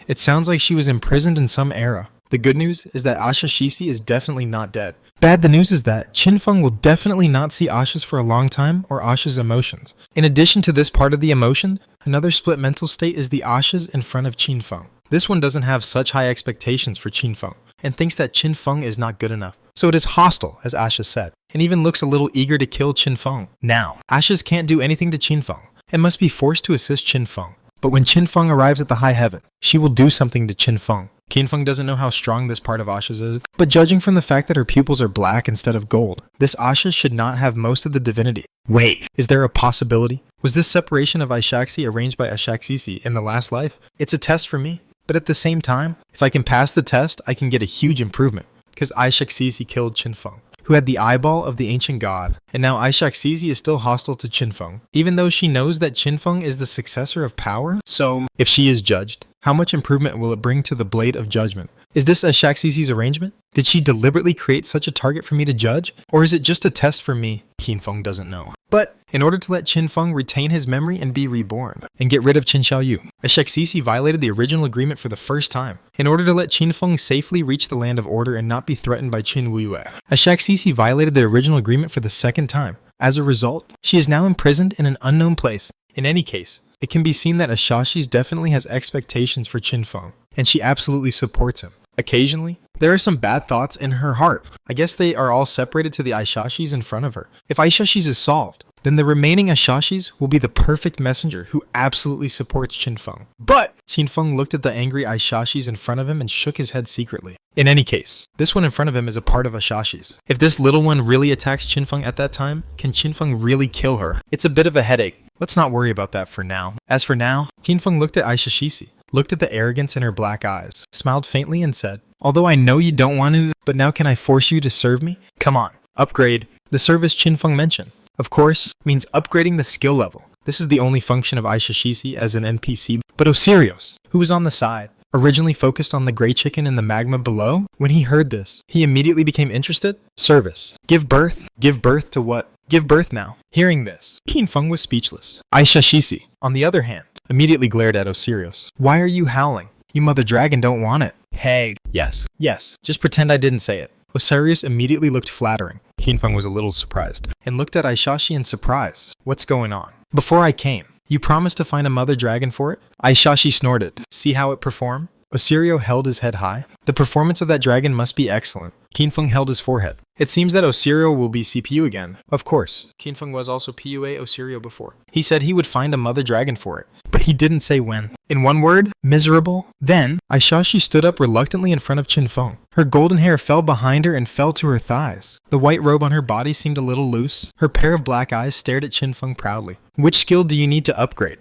It sounds like she was imprisoned in some era. The good news is that Aisha is definitely not dead. Bad the news is that Qinfeng will definitely not see Asha's for a long time or Asha's emotions. In addition to this part of the emotion, another split mental state is the Asha's in front of Qinfeng. This one doesn't have such high expectations for Qinfeng and thinks that Qinfeng is not good enough. So it is hostile, as Asha said, and even looks a little eager to kill Qinfeng. Now, Asha's can't do anything to Qinfeng and must be forced to assist Qinfeng. But when Qinfeng arrives at the high heaven, she will do something to Qinfeng. Qinfeng doesn't know how strong this part of Asha's is, but judging from the fact that her pupils are black instead of gold, this Asha should not have most of the divinity. Wait, is there a possibility? Was this separation of Aishaxi arranged by Aishaxi in the last life? It's a test for me, but at the same time, if I can pass the test, I can get a huge improvement, because Aishaxi killed Qinfeng, who had the eyeball of the ancient god, and now Aishaxi is still hostile to Qinfeng, even though she knows that Qinfeng is the successor of power. So, if she is judged, How much improvement will it bring to the Blade of Judgment? Is this a Shaxisi's arrangement? Did she deliberately create such a target for me to judge? Or is it just a test for me? Qinfeng doesn't know. But in order to let Qinfeng retain his memory and be reborn, and get rid of Qin Xiaoyu, a Shaxisi violated the original agreement for the first time, in order to let Qinfeng safely reach the land of order and not be threatened by Qin Wuiyue. A Shaxisi violated the original agreement for the second time. As a result, she is now imprisoned in an unknown place. In any case, it can be seen that Ashashis definitely has expectations for Qinfeng, and she absolutely supports him. Occasionally, there are some bad thoughts in her heart. I guess they are all separated to the Aishashis in front of her. If Aishashis is solved, then the remaining Ashashis will be the perfect messenger who absolutely supports Qinfeng. But Qinfeng looked at the angry Aishashis in front of him and shook his head secretly. In any case, this one in front of him is a part of Ashashis. If this little one really attacks Qinfeng at that time, can Qinfeng really kill her? It's a bit of a headache. Let's not worry about that for now. As for now, Qinfeng looked at Aishashisi, looked at the arrogance in her black eyes, smiled faintly and said, "Although I know you don't want to, but now can I force you to serve me? Come on, upgrade." The service Qinfeng mentioned, of course, means upgrading the skill level. This is the only function of Aishashisi as an NPC, but Osirios, who was on the side, originally focused on the gray chicken in the magma below, when he heard this, he immediately became interested. Service. Give birth? Give birth to what? Give birth now. Hearing this, Qinfeng was speechless. Aishashisi, on the other hand, immediately glared at Osirios. "Why are you howling? You mother dragon don't want it." "Hey." Yes, just pretend I didn't say it." Osirios immediately looked flattering. Qinfeng was a little surprised, and looked at Aishashi in surprise. "What's going on?" "Before I came, you promised to find a mother dragon for it?" Aishashi snorted. "See how it performed?" Osirio held his head high. "The performance of that dragon must be excellent." Qinfeng held his forehead. It seems that Osirio will be CPU again. Of course, Qinfeng was also PUA Osirio before. He said he would find a mother dragon for it, but he didn't say when. In one word, miserable. Then, Aishashi stood up reluctantly in front of Qinfeng. Her golden hair fell behind her and fell to her thighs. The white robe on her body seemed a little loose. Her pair of black eyes stared at Qinfeng proudly. "Which skill do you need to upgrade?"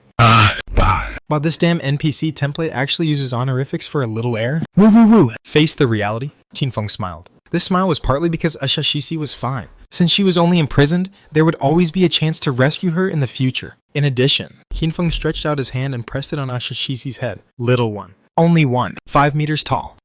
While this damn NPC template actually uses honorifics for a little air. Woo woo woo. Face the reality. Qinfeng smiled. This smile was partly because Ashashisi was fine. Since she was only imprisoned, there would always be a chance to rescue her in the future. In addition, Qinfeng stretched out his hand and pressed it on Ashashisi's head. "Little one. Only one. 5 meters tall."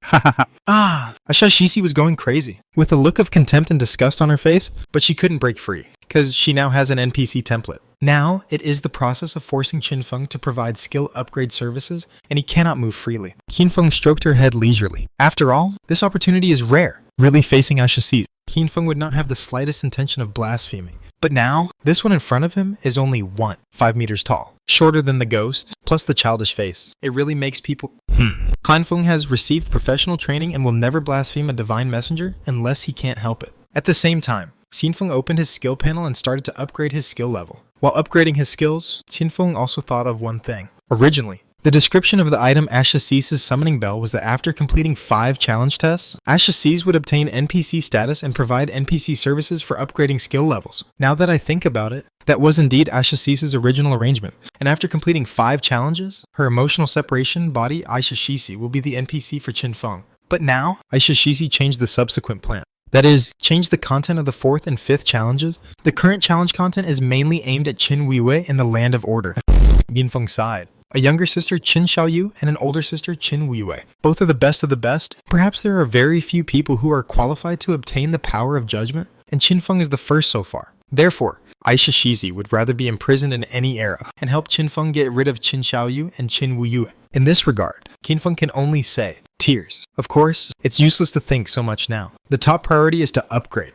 Ashashisi was going crazy, with a look of contempt and disgust on her face, but she couldn't break free, because she now has an NPC template. Now, it is the process of forcing Qinfeng to provide skill upgrade services, and he cannot move freely. Qinfeng stroked her head leisurely. After all, this opportunity is rare. Really facing Ashashisi, Qinfeng would not have the slightest intention of blaspheming. But now, this one in front of him is only 5 meters tall, shorter than the ghost, plus the childish face. It really makes people Qinfeng has received professional training and will never blaspheme a divine messenger unless he can't help it. At the same time, Qinfeng opened his skill panel and started to upgrade his skill level. While upgrading his skills, Qinfeng also thought of one thing. Originally, the description of the item Ashashis' summoning bell was that after completing 5 challenge tests, Ashashis would obtain NPC status and provide NPC services for upgrading skill levels. Now that I think about it, that was indeed Ashashis' original arrangement, and after completing 5 challenges, her emotional separation body Aishashisi will be the NPC for Qinfeng. But now, Aishashisi changed the subsequent plan. That is, change the content of the 4th and 5th challenges. The current challenge content is mainly aimed at Qin Wuiyue in the Land of Order. Qinfeng sighed. A younger sister, Qin Xiaoyu, and an older sister, Qin Wuiyue. Both are the best of the best. Perhaps there are very few people who are qualified to obtain the power of judgment, and Qinfeng is the first so far. Therefore, Aishashisi would rather be imprisoned in any era, and help Qinfeng get rid of Qin Xiaoyu and Qin Wuiyue. In this regard, Qinfeng can only say, tears. Of course, it's useless to think so much now. The top priority is to upgrade,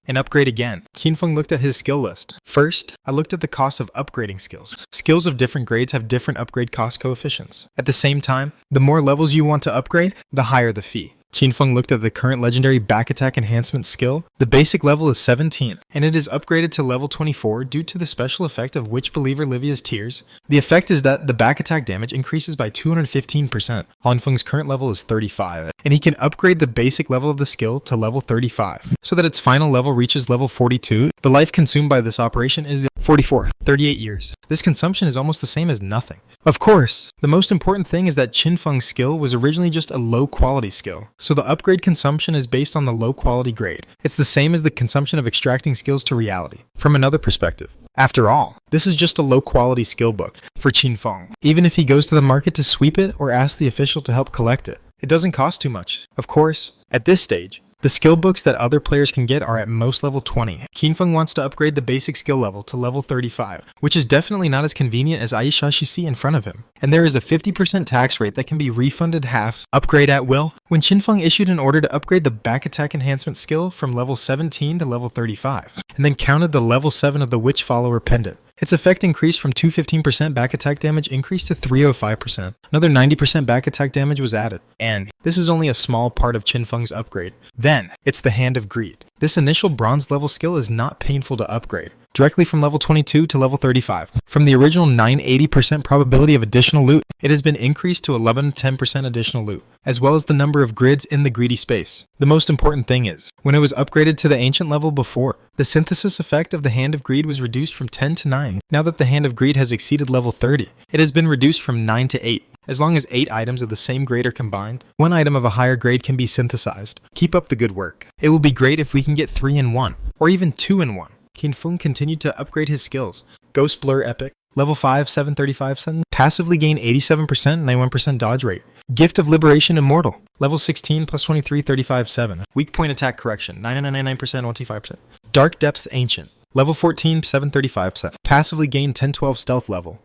and upgrade again. Qinfeng looked at his skill list. First, I looked at the cost of upgrading skills. Skills of different grades have different upgrade cost coefficients. At the same time, the more levels you want to upgrade, the higher the fee. Qinfeng looked at the current legendary back attack enhancement skill. The basic level is 17, and it is upgraded to level 24 due to the special effect of Witch Believer Livia's Tears. The effect is that the back attack damage increases by 215%. Hanfeng's current level is 35, and he can upgrade the basic level of the skill to level 35, so that its final level reaches level 42. The life consumed by this operation is 38 years. This consumption is almost the same as nothing. Of course, the most important thing is that Qinfeng's skill was originally just a low quality skill, so the upgrade consumption is based on the low quality grade. It's the same as the consumption of extracting skills to reality. From another perspective, after all, this is just a low quality skill book for Qinfeng. Even if he goes to the market to sweep it or ask the official to help collect it, it doesn't cost too much. Of course, at this stage, the skill books that other players can get are at most level 20. Qinfeng wants to upgrade the basic skill level to level 35, which is definitely not as convenient as Aisha in front of him. And there is a 50% tax rate that can be refunded half, upgrade at will. When Qinfeng issued an order to upgrade the back attack enhancement skill from level 17 to level 35, and then counted the level 7 of the Witch Follower pendant, its effect increased from 215% back attack damage increased to 305%. Another 90% back attack damage was added. And this is only a small part of Qinfeng's upgrade. Then, it's the Hand of Greed. This initial bronze level skill is not painful to upgrade, directly from level 22 to level 35. From the original 980% probability of additional loot, it has been increased to 11-10% additional loot, as well as the number of grids in the greedy space. The most important thing is, when it was upgraded to the ancient level before, the synthesis effect of the Hand of Greed was reduced from 10 to 9. Now that the Hand of Greed has exceeded level 30, it has been reduced from 9 to 8. As long as 8 items of the same grade are combined, 1 item of a higher grade can be synthesized. Keep up the good work. It will be great if we can get 3 in 1, or even 2 in 1. Qinfeng continued to upgrade his skills. Ghost Blur Epic, level 5, 735, passively gain 87%, 91% dodge rate. Gift of Liberation Immortal, level 16 plus 23, 35, 7. Weak point attack correction, 9999%, 125%. Dark Depths Ancient, level 14, 735%. Passively gain 1012 stealth level.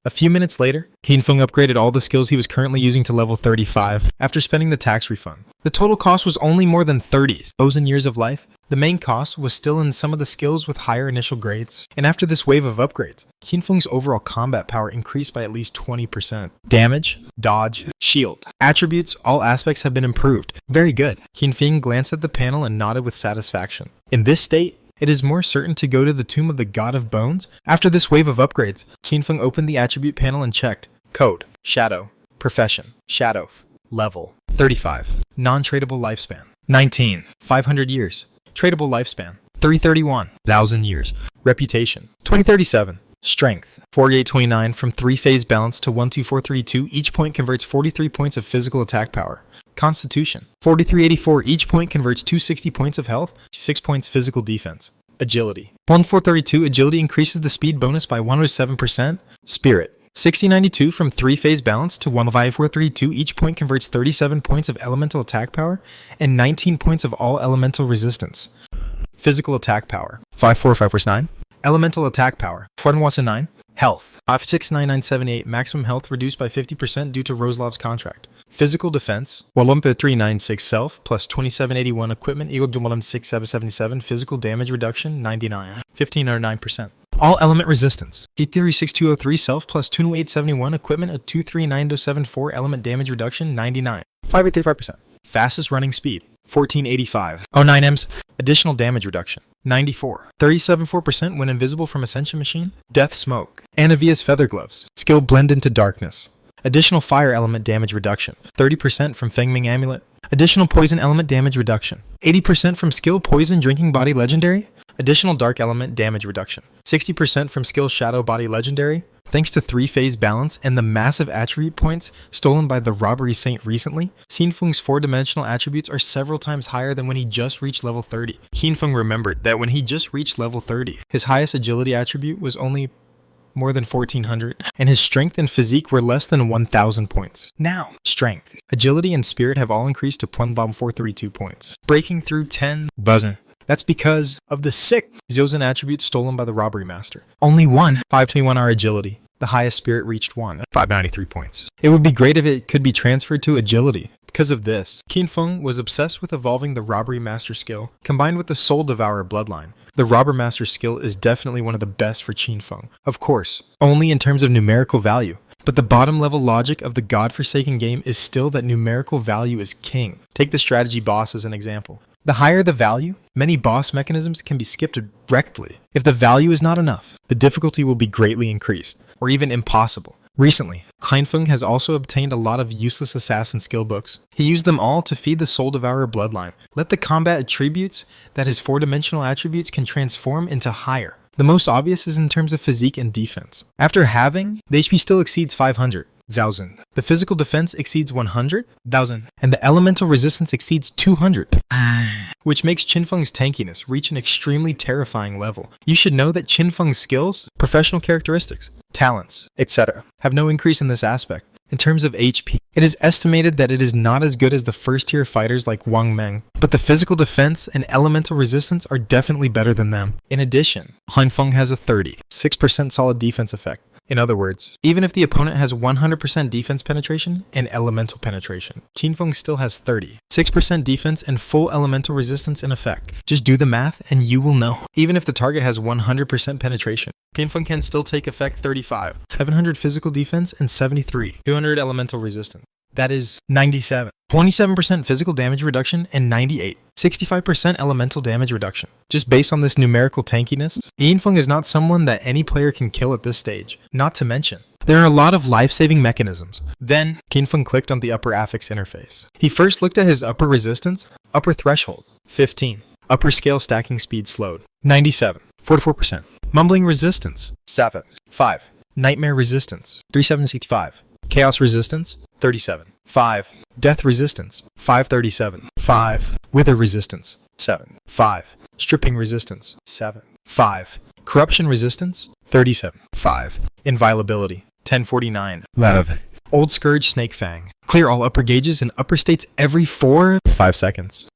A few minutes later, Qinfeng upgraded all the skills he was currently using to level 35 after spending the tax refund. The total cost was only more than 30,000 years of life. The main cost was still in some of the skills with higher initial grades, and after this wave of upgrades, Qinfeng's overall combat power increased by at least 20%. Damage, dodge, shield, attributes, all aspects have been improved. Very good. Qinfeng glanced at the panel and nodded with satisfaction. In this state, it is more certain to go to the Tomb of the God of Bones. After this wave of upgrades, Qinfeng opened the attribute panel and checked. Code, Shadow, Profession, Shadow, Level, 35, Non-tradable lifespan, 19, 500 years, tradable lifespan, 331, 1000 years, Reputation, 2037, Strength, 4829 from 3-phase balance to 12432, each point converts 43 points of physical attack power. Constitution, 4384, each point converts 260 points of health, 6 points physical defense. Agility, 1432, agility increases the speed bonus by 107%. Spirit, 6092 from 3-phase balance to 15432, each point converts 37 points of elemental attack power and 19 points of all elemental resistance. Physical attack power, 54549. Elemental attack power, 4119. Health, 569978, maximum health reduced by 50% due to Roslav's contract. Physical defense, 11396 self plus 2781 equipment equal to 16777, physical damage reduction, 99, 1509%. All element resistance, 836203 self plus 2871 equipment of 239074, element damage reduction, 99, 585%. Fastest running speed, 1485. 09Ms, additional damage reduction, 94, 37.4% when invisible from Ascension Machine. Death Smoke, Anavia's Feather Gloves, skill Blend into Darkness. Additional fire element damage reduction, 30% from Fengming Amulet. Additional poison element damage reduction, 80% from skill Poison Drinking Body Legendary. Additional dark element damage reduction, 60% from skill Shadow Body Legendary. Thanks to 3-phase balance and the massive attribute points stolen by the Robbery Saint recently, Qinfeng's 4-dimensional attributes are several times higher than when he just reached level 30. Qinfeng remembered that when he just reached level 30, his highest agility attribute was only more than 1400, and his strength and physique were less than 1000 points. Now, strength, agility, and spirit have all increased to 432 points, breaking through 10 buzzing. That's because of the sick Zyozen attributes stolen by the Robbery Master. Only 521 are agility. The highest spirit reached 593 points. It would be great if it could be transferred to agility. Because of this, Qinfeng was obsessed with evolving the Robbery Master skill, combined with the Soul Devourer bloodline. The Robber Master skill is definitely one of the best for Qinfeng. Of course, only in terms of numerical value. But the bottom level logic of the godforsaken game is still that numerical value is king. Take the strategy boss as an example. The higher the value, many boss mechanisms can be skipped directly. If the value is not enough, the difficulty will be greatly increased, or even impossible. Recently, Qinfeng has also obtained a lot of useless assassin skill books. He used them all to feed the Soul Devourer bloodline. Let the combat attributes that his 4-dimensional attributes can transform into higher. The most obvious is in terms of physique and defense. After halving, the HP still exceeds 500. 1000. The physical defense exceeds 100,000, and the elemental resistance exceeds 200, which makes Qinfeng's tankiness reach an extremely terrifying level. You should know that Qinfeng's skills, professional characteristics, talents, etc. have no increase in this aspect. In terms of HP, it is estimated that it is not as good as the first-tier fighters like Wang Meng, but the physical defense and elemental resistance are definitely better than them. In addition, Qinfeng has a 36% solid defense effect. In other words, even if the opponent has 100% defense penetration and elemental penetration, Qinfeng still has 36% defense and full elemental resistance in effect. Just do the math and you will know. Even if the target has 100% penetration, Qinfeng can still take effect 35, 700 physical defense and 73, 200 elemental resistance. That is 97. 27% physical damage reduction and 98. 65% elemental damage reduction. Just based on this numerical tankiness, Qinfeng is not someone that any player can kill at this stage. Not to mention, there are a lot of life-saving mechanisms. Then, Qinfeng clicked on the upper affix interface. He first looked at his upper resistance, upper threshold, 15. Upper scale stacking speed slowed, 97, 44%. Mumbling resistance, 7, 5. Nightmare resistance, 3765. Chaos resistance, 37, 5. Death resistance, 537, 5. Wither resistance, 7, 5. Stripping resistance, 7, 5. Corruption resistance, 37, 5. Inviolability, 1049, 11. Old Scourge Snake Fang. Clear all upper gauges and upper states every 5 seconds.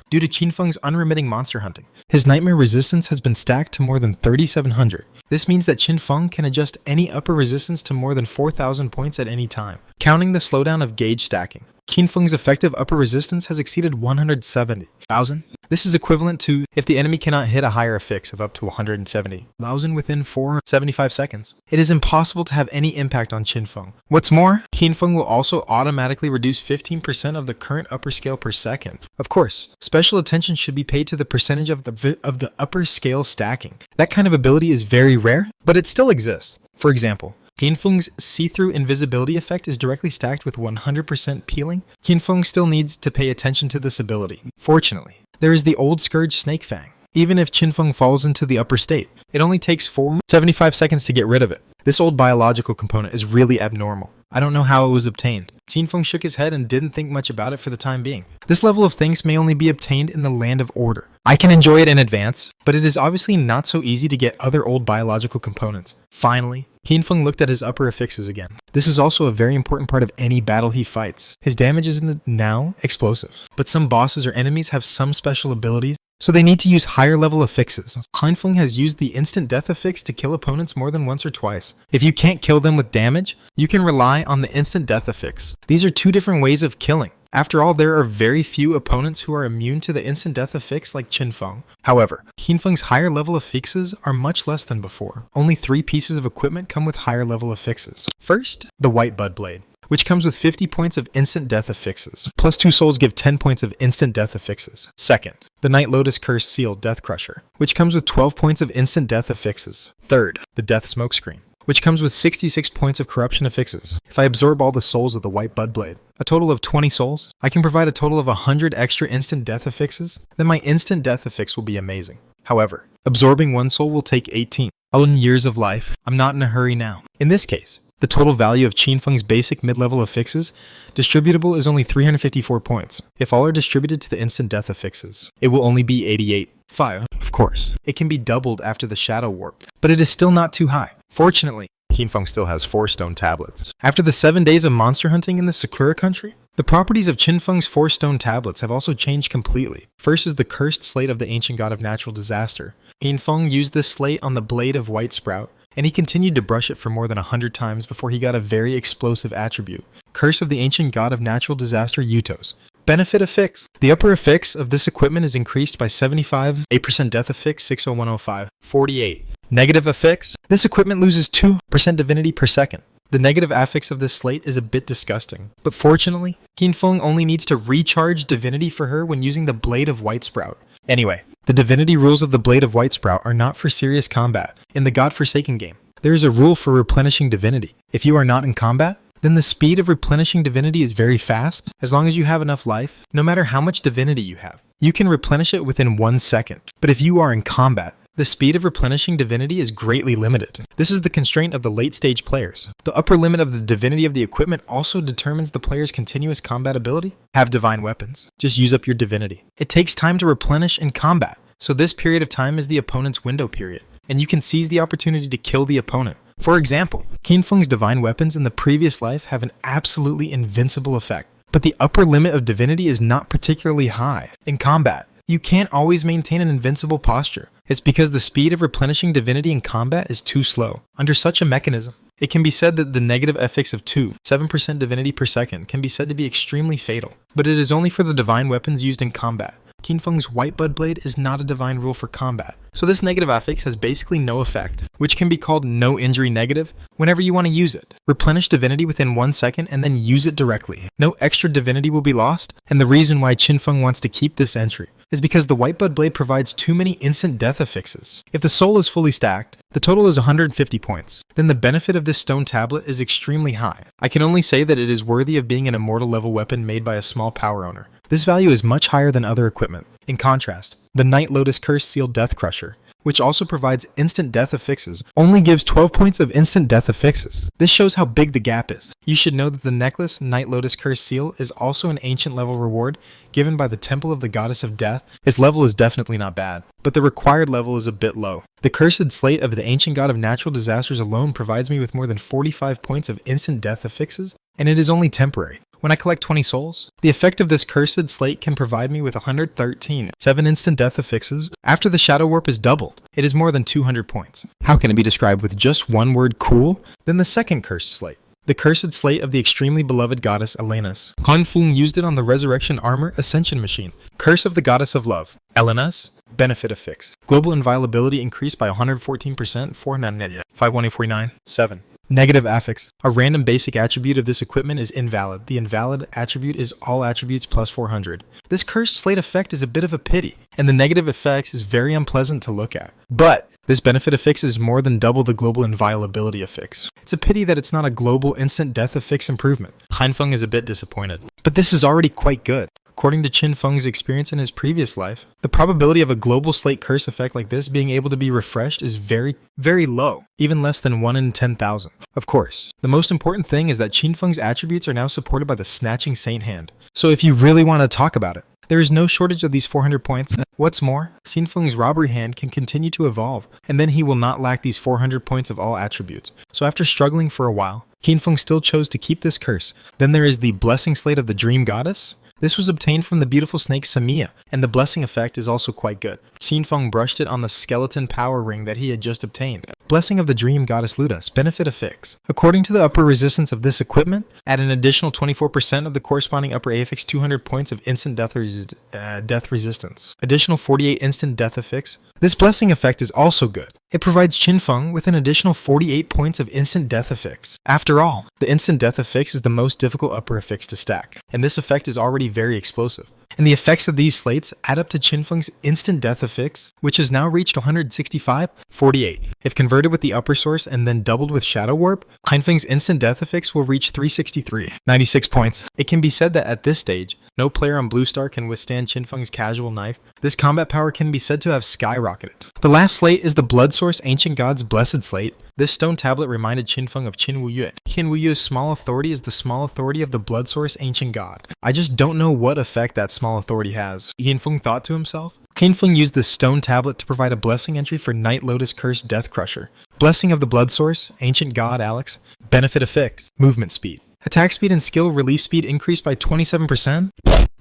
Due to Qinfeng's unremitting monster hunting, his nightmare resistance has been stacked to more than 3,700. This means that Qinfeng can adjust any upper resistance to more than 4,000 points at any time. Counting the slowdown of gauge stacking, Qinfeng's effective upper resistance has exceeded 170,000. This is equivalent to if the enemy cannot hit a higher affix of up to 170,000 within 475 seconds. It is impossible to have any impact on Qinfeng. What's more, Qinfeng will also automatically reduce 15% of the current upper scale per second. Of course, special attention should be paid to the percentage of the upper scale stacking. That kind of ability is very rare, but it still exists. For example, Qinfeng's see-through invisibility effect is directly stacked with 100% peeling. Qinfeng still needs to pay attention to this ability. Fortunately, there is the Old Scourge Snake Fang. Even if Qinfeng falls into the upper state, it only takes 475 seconds to get rid of it. This old biological component is really abnormal. I don't know how it was obtained. Qinfeng shook his head and didn't think much about it for the time being. This level of things may only be obtained in the Land of Order. I can enjoy it in advance, but it is obviously not so easy to get other old biological components. Finally, Qinfeng looked at his upper affixes again. This is also a very important part of any battle he fights. His damage is now explosive, but some bosses or enemies have some special abilities, so they need to use higher level affixes. Qinfeng has used the instant death affix to kill opponents more than once or twice. If you can't kill them with damage, you can rely on the instant death affix. These are two different ways of killing. After all, there are very few opponents who are immune to the instant death affix like Qinfeng. However, Qinfeng's higher level affixes are much less than before. Only 3 pieces of equipment come with higher level affixes. First, the White Bud Blade, which comes with 50 points of instant death affixes, plus 2 souls give 10 points of instant death affixes. Second, the Night Lotus Curse Seal Death Crusher, which comes with 12 points of instant death affixes. Third, the Death Smokescreen, which comes with 66 points of corruption affixes. If I absorb all the souls of the White Bud Blade, a total of 20 souls, I can provide a total of 100 extra instant death affixes, then my instant death affix will be amazing. However, absorbing 1 soul will take 18,000 years of life. I'm not in a hurry now. In this case, the total value of Qinfeng's basic mid-level affixes distributable is only 354 points. If all are distributed to the instant death affixes, it will only be 88. Of course, it can be doubled after the Shadow Warp, but it is still not too high. Fortunately, Qinfeng still has 4 stone tablets. After the 7 days of monster hunting in the Sakura country, the properties of Qinfeng's 4 stone tablets have also changed completely. First is the Cursed Slate of the Ancient God of Natural Disaster. Qinfeng used this slate on the blade of White Sprout, and he continued to brush it for more than 100 times before he got a very explosive attribute, Curse of the Ancient God of Natural Disaster Yutos. Benefit affix. The upper affix of this equipment is increased by 75, 8% death affix 60105, 48. Negative affix. This equipment loses 2% divinity per second. The negative affix of this slate is a bit disgusting, but fortunately, Qinfeng only needs to recharge divinity for her when using the Blade of White Sprout. Anyway, the divinity rules of the Blade of White Sprout are not for serious combat. In the God-Forsaken game, there is a rule for replenishing divinity. If you are not in combat, then the speed of replenishing divinity is very fast. As long as you have enough life, no matter how much divinity you have, you can replenish it within 1 second. But if you are in combat, the speed of replenishing divinity is greatly limited. This is the constraint of the late stage players. The upper limit of the divinity of the equipment also determines the player's continuous combat ability. Have divine weapons. Just use up your divinity. It takes time to replenish in combat, so this period of time is the opponent's window period, and you can seize the opportunity to kill the opponent. For example, Qinfeng's divine weapons in the previous life have an absolutely invincible effect, but the upper limit of divinity is not particularly high. In combat, you can't always maintain an invincible posture. It's because the speed of replenishing divinity in combat is too slow. Under such a mechanism, it can be said that the negative FX of 7% divinity per second can be said to be extremely fatal, but it is only for the divine weapons used in combat. Qinfeng's White Bud Blade is not a divine rule for combat, so this negative affix has basically no effect, which can be called no injury negative whenever you want to use it. Replenish divinity within 1 second and then use it directly. No extra divinity will be lost, and the reason why Qinfeng wants to keep this entry is because the White Bud Blade provides too many instant death affixes. If the soul is fully stacked, the total is 150 points. Then the benefit of this stone tablet is extremely high. I can only say that it is worthy of being an immortal level weapon made by a small power owner. This value is much higher than other equipment. In contrast, the Night Lotus Curse Seal Death Crusher, which also provides instant death affixes, only gives 12 points of instant death affixes. This shows how big the gap is. You should know that the necklace Night Lotus Curse Seal is also an ancient level reward given by the Temple of the Goddess of Death. Its level is definitely not bad, but the required level is a bit low. The Cursed Slate of the Ancient God of Natural Disasters alone provides me with more than 45 points of instant death affixes, and it is only temporary. When I collect 20 souls, the effect of this Cursed Slate can provide me with 113, 7 instant death affixes. After the Shadow Warp is doubled, it is more than 200 points. How can it be described with just one word, cool? Then the second Cursed Slate, the Cursed Slate of the extremely beloved goddess Elenas. Qinfeng used it on the Resurrection Armor Ascension Machine. Curse of the Goddess of Love. Elenas, benefit affix. Global inviolability increased by 114%, 51849, 7. Negative affix. A random basic attribute of this equipment is invalid. The invalid attribute is all attributes plus 400. This cursed slate effect is a bit of a pity, and the negative effects is very unpleasant to look at. But this benefit affix is more than double the global inviolability affix. It's a pity that it's not a global instant death affix improvement. Qinfeng is a bit disappointed, but this is already quite good. According to Qinfeng's experience in his previous life, the probability of a global slate curse effect like this being able to be refreshed is very, very low, even less than 1 in 10,000. Of course, the most important thing is that Qinfeng's attributes are now supported by the Snatching Saint Hand. So if you really want to talk about it, there is no shortage of these 400 points. What's more, Qinfeng's Robbery Hand can continue to evolve, and then he will not lack these 400 points of all attributes. So after struggling for a while, Qinfeng still chose to keep this curse. Then there is the Blessing Slate of the Dream Goddess. This was obtained from the beautiful snake Samia, and the blessing effect is also quite good. Qinfeng brushed it on the skeleton power ring that he had just obtained. Blessing of the Dream Goddess Ludas, benefit affix. According to the upper resistance of this equipment, add an additional 24% of the corresponding upper affix 200 points of instant death resistance. Additional 48 instant death affix. This blessing effect is also good. It provides Qinfeng with an additional 48 points of instant death affix. After all, the instant death affix is the most difficult upper affix to stack, and this effect is already very explosive. And the effects of these slates add up to Qinfeng's instant death affix, which has now reached 165.48. If converted with the upper source and then doubled with Shadow Warp, Qinfeng's instant death affix will reach 363.96 points. It can be said that at this stage, no player on Blue Star can withstand Qinfeng's casual knife. This combat power can be said to have skyrocketed. The last slate is the Blood Source Ancient God's Blessed Slate. This stone tablet reminded Qinfeng of Qin Wuyue. Qin Wuyue's small authority is the small authority of the Blood Source Ancient God. I just don't know what effect that small authority has. Qinfeng thought to himself. Qinfeng used this stone tablet to provide a blessing entry for Night Lotus Curse Death Crusher. Blessing of the Blood Source, Ancient God Alex. Benefit affix, movement speed. Attack speed and skill release speed increased by 27%.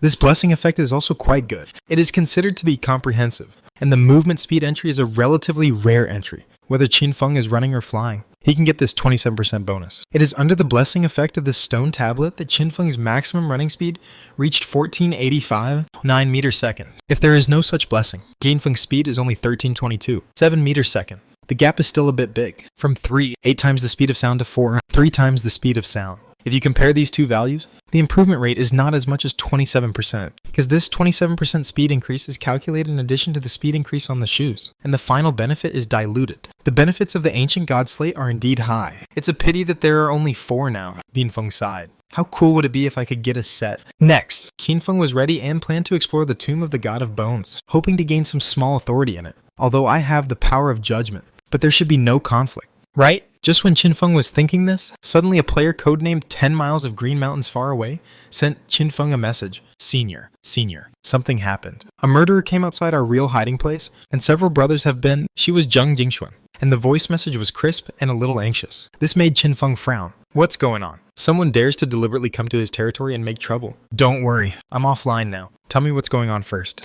This blessing effect is also quite good. It is considered to be comprehensive, and the movement speed entry is a relatively rare entry. Whether Qinfeng is running or flying, he can get this 27% bonus. It is under the blessing effect of this stone tablet that Qinfeng's maximum running speed reached 1485.9 meters second. If there is no such blessing, Qinfeng's speed is only 1322, 7 meters second. The gap is still a bit big. From 3, 8 times the speed of sound to 4, 3 times the speed of sound. If you compare these two values, the improvement rate is not as much as 27%, because this 27% speed increase is calculated in addition to the speed increase on the shoes, and the final benefit is diluted. The benefits of the Ancient God Slate are indeed high. It's a pity that there are only 4 now, Qinfeng sighed. How cool would it be if I could get a set? Next, Qinfeng was ready and planned to explore the Tomb of the God of Bones, hoping to gain some small authority in it. although I have the power of judgment. But there should be no conflict, right? Just when Qinfeng was thinking this, suddenly a player codenamed 10 miles of Green Mountains far away sent Qinfeng a message. Senior, something happened. A murderer came outside our real hiding place, and several brothers have been. She was Zheng Jingxuan, and the voice message was crisp and a little anxious. This made Qinfeng frown. What's going on? Someone dares to deliberately come to his territory and make trouble. Don't worry, I'm offline now. Tell me what's going on first.